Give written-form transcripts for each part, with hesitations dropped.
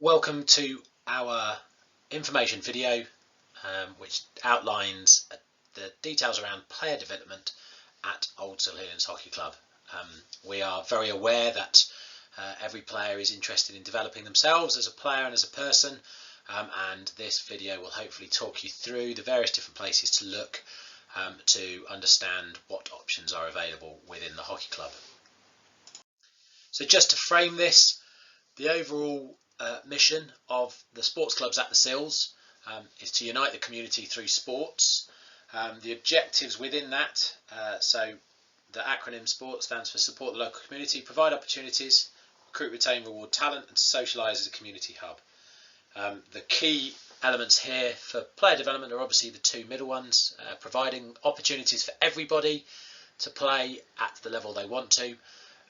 Welcome to our information video which outlines the details around player development at Old Silhillians Hockey Club. We are very aware that every player is interested in developing themselves as a player and as a person, and this video will hopefully talk you through the various different places to look to understand what options are available within the hockey club. So just to frame this, the overall mission of the sports clubs at the Sills is to unite the community through sports. The objectives within that, so the acronym SPORT stands for Support the Local Community, Provide Opportunities, Recruit, Retain, Reward Talent, and Socialise as a Community Hub. The key elements here for player development are obviously the two middle ones, providing opportunities for everybody to play at the level they want to,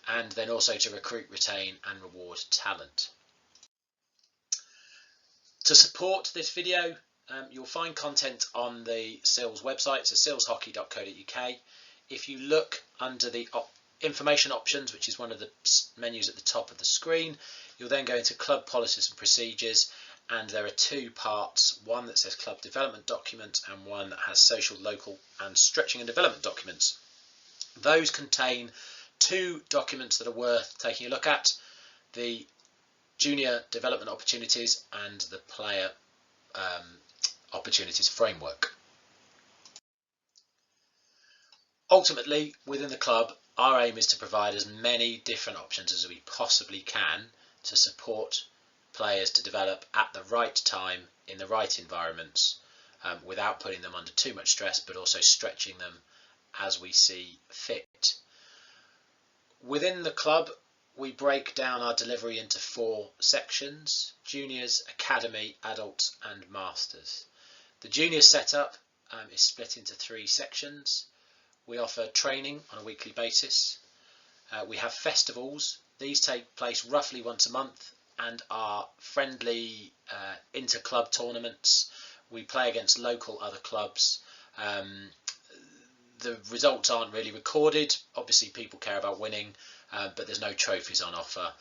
and then also to recruit, retain and reward talent. To support this video, you'll find content on the Sills website, so sillshockey.co.uk. If you look under the information options, which is one of the menus at the top of the screen, you'll then go into club policies and procedures, and there are two parts, one that says club development documents and one that has social, local and stretching and development documents. Those contain two documents that are worth taking a look at: the junior development opportunities and the player opportunities framework. Ultimately, within the club, our aim is to provide as many different options as we possibly can to support players to develop at the right time in the right environments, without putting them under too much stress, but also stretching them as we see fit. Within the club, we break down our delivery into four sections: juniors, academy, adults and masters. The junior setup is split into three sections. We offer training on a weekly basis. We have festivals. These take place roughly once a month and are friendly inter-club tournaments. We play against local other clubs. The results aren't really recorded. Obviously people care about winning, but there's no trophies on offer.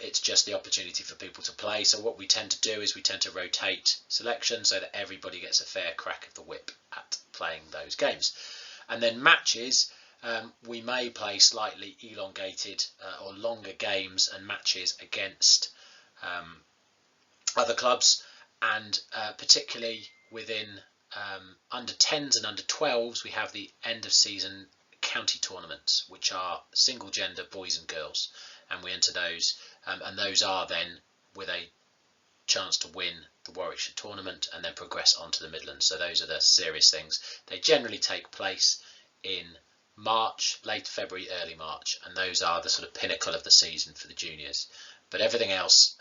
It's just the opportunity for people to play. So what we tend to do is we tend to rotate selection so that everybody gets a fair crack of the whip at playing those games. And then matches, we may play slightly elongated or longer games and matches against other clubs, and particularly within under 10s and under 12s, we have the end of season county tournaments, which are single gender boys and girls, and we enter those, and those are then with a chance to win the Warwickshire tournament and then progress on to the Midlands. So those are the serious things. They generally take place in March, late February, early March, and those are the sort of pinnacle of the season for the juniors. But everything else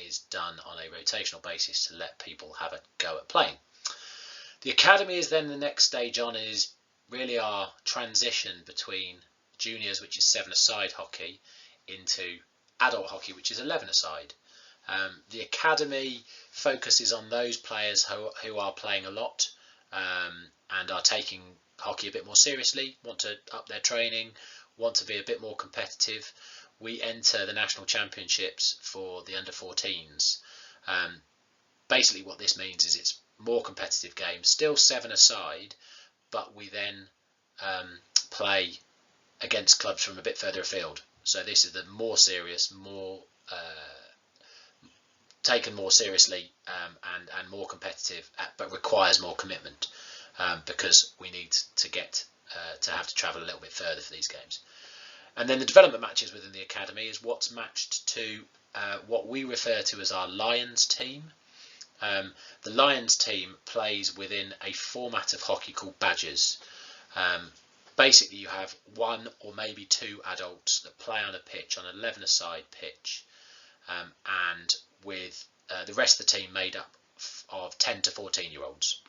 is done on a rotational basis to let people have a go at playing. The academy is then the next stage on, and is really our transition between juniors, which is 7-a-side hockey, into adult hockey, which is 11-a-side. The academy focuses on those players who are playing a lot and are taking hockey a bit more seriously, want to up their training, want to be a bit more competitive. We enter the national championships for the under 14s. Basically what this means is it's more competitive games, still 7-a-side, but we then play against clubs from a bit further afield. So this is the more serious, more taken more seriously, and more competitive, but requires more commitment, because we need to get to have to travel a little bit further for these games. And then the development matches within the academy is what's matched to what we refer to as our Lions team. The Lions team plays within a format of hockey called badges. Basically you have one or maybe two adults that play on a pitch, on an 11-a-side pitch, and with the rest of the team made up of 10 to 14-year-olds.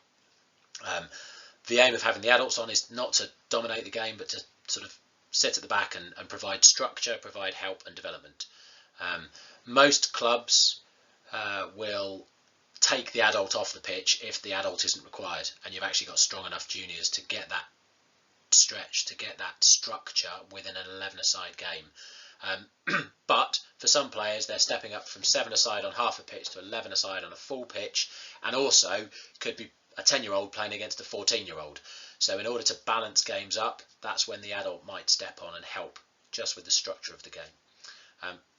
The aim of having the adults on is not to dominate the game, but to sort of sit at the back and provide structure, provide help and development. Most clubs will take the adult off the pitch if the adult isn't required, and you've actually got strong enough juniors to get that stretch, to get that structure within an 11-a-side game. But for some players, they're stepping up from 7-a-side on half a pitch to 11-a-side on a full pitch, and also could be a 10-year-old playing against a 14-year-old. So in order to balance games up, that's when the adult might step on and help just with the structure of the game.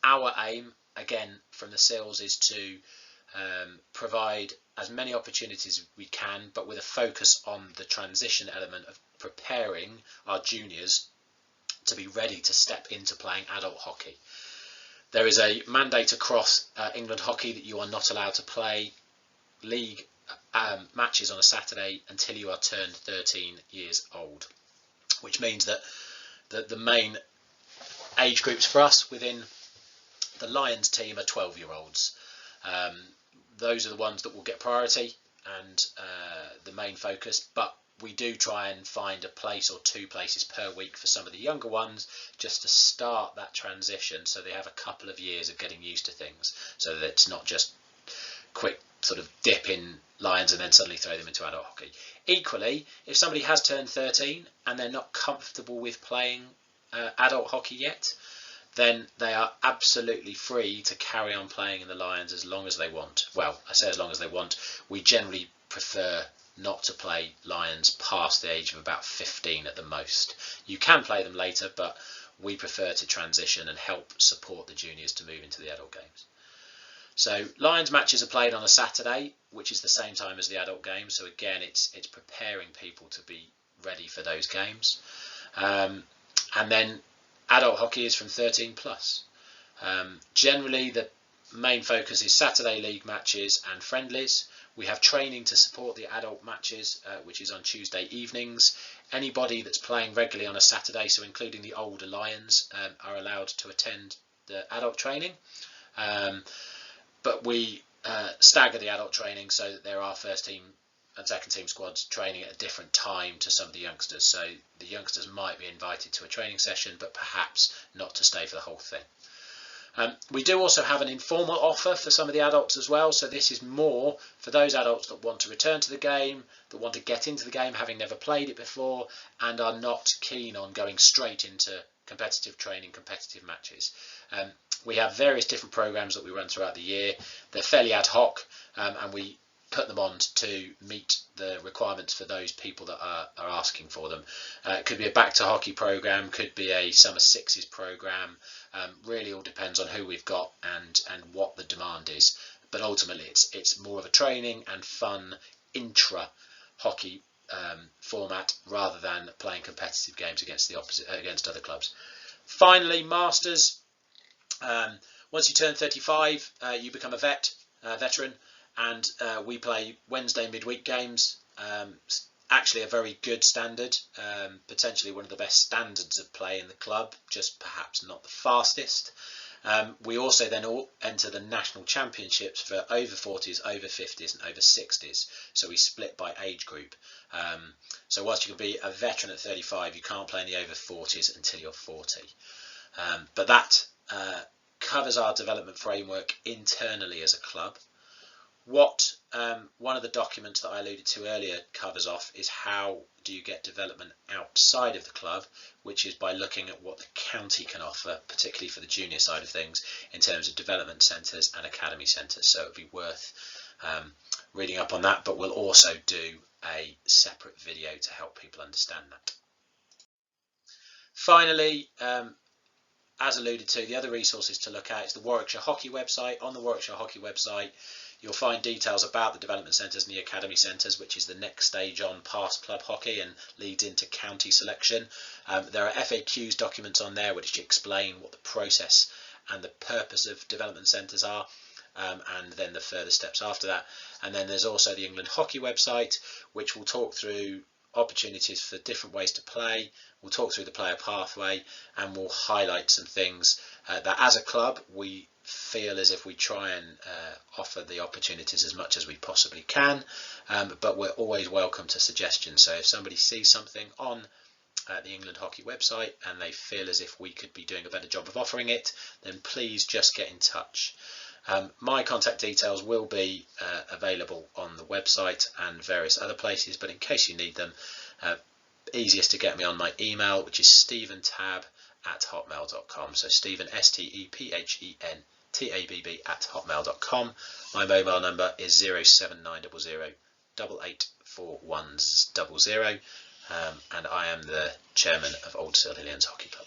Our aim, again, from the Sills is to provide as many opportunities as we can, but with a focus on the transition element of preparing our juniors to be ready to step into playing adult hockey. There is a mandate across England hockey that you are not allowed to play league matches on a Saturday until you are turned 13 years old, which means that the main age groups for us within the Lions team are 12-year-olds. Those are the ones that will get priority and the main focus, but we do try and find a place or 2 places per week for some of the younger ones just to start that transition, so they have a couple of years of getting used to things, so that it's not just quick sort of dip in Lions and then suddenly throw them into adult hockey. Equally, if somebody has turned 13 and they're not comfortable with playing adult hockey yet, then they are absolutely free to carry on playing in the Lions as long as they want. Well, I say as long as they want. We generally prefer not to play Lions past the age of about 15 at the most. You can play them later, but we prefer to transition and help support the juniors to move into the adult games. So Lions matches are played on a Saturday, which is the same time as the adult games. So again, it's preparing people to be ready for those games. And then adult hockey is from 13 plus. Generally, the main focus is Saturday league matches and friendlies. We have training to support the adult matches, which is on Tuesday evenings. Anybody that's playing regularly on a Saturday, so including the older Lions, are allowed to attend the adult training. But we stagger the adult training so that there are first team and second team squads training at a different time to some of the youngsters. So the youngsters might be invited to a training session, but perhaps not to stay for the whole thing. We do also have an informal offer for some of the adults as well. So this is more for those adults that want to return to the game, that want to get into the game having never played it before, and are not keen on going straight into competitive training, competitive matches. We have various different programs that we run throughout the year. They're fairly ad hoc, and we put them on to meet the requirements for those people that are asking for them. It could be a back to hockey program, could be a summer sixes program. Really all depends on who we've got and what the demand is. But ultimately it's more of a training and fun intra hockey format rather than playing competitive games against other clubs. Finally, Masters. Once you turn 35, you become a veteran, and we play Wednesday midweek games. Actually a very good standard, potentially one of the best standards of play in the club, just perhaps not the fastest. We also then all enter the national championships for over 40s, over 50s and over 60s. So we split by age group. So whilst you can be a veteran at 35, you can't play in the over 40s until you're 40. But that covers our development framework internally as a club. What one of the documents that I alluded to earlier covers off is how do you get development outside of the club, which is by looking at what the county can offer, particularly for the junior side of things, in terms of development centres and academy centres. So it would be worth reading up on that, but we'll also do a separate video to help people understand that. Finally, as alluded to, the other resources to look at is the Warwickshire Hockey website. On the Warwickshire Hockey website, you'll find details about the development centres and the academy centres, which is the next stage on past club hockey and leads into county selection. There are FAQs documents on there which explain what the process and the purpose of development centres are, and then the further steps after that. And then there's also the England Hockey website, which will talk through opportunities for different ways to play. We'll talk through the player pathway, and we'll highlight some things that as a club we feel as if we try and offer the opportunities as much as we possibly can, but we're always welcome to suggestions. So if somebody sees something on the England Hockey website and they feel as if we could be doing a better job of offering it, then please just get in touch. My contact details will be available on the website and various other places, but in case you need them, easiest to get me on my email, which is stephentab stephentabb@hotmail.com. So Stephen, STEPHENTABB @hotmail.com. My mobile number is 07900 884100, and I am the chairman of Old Silhillians Hockey Club.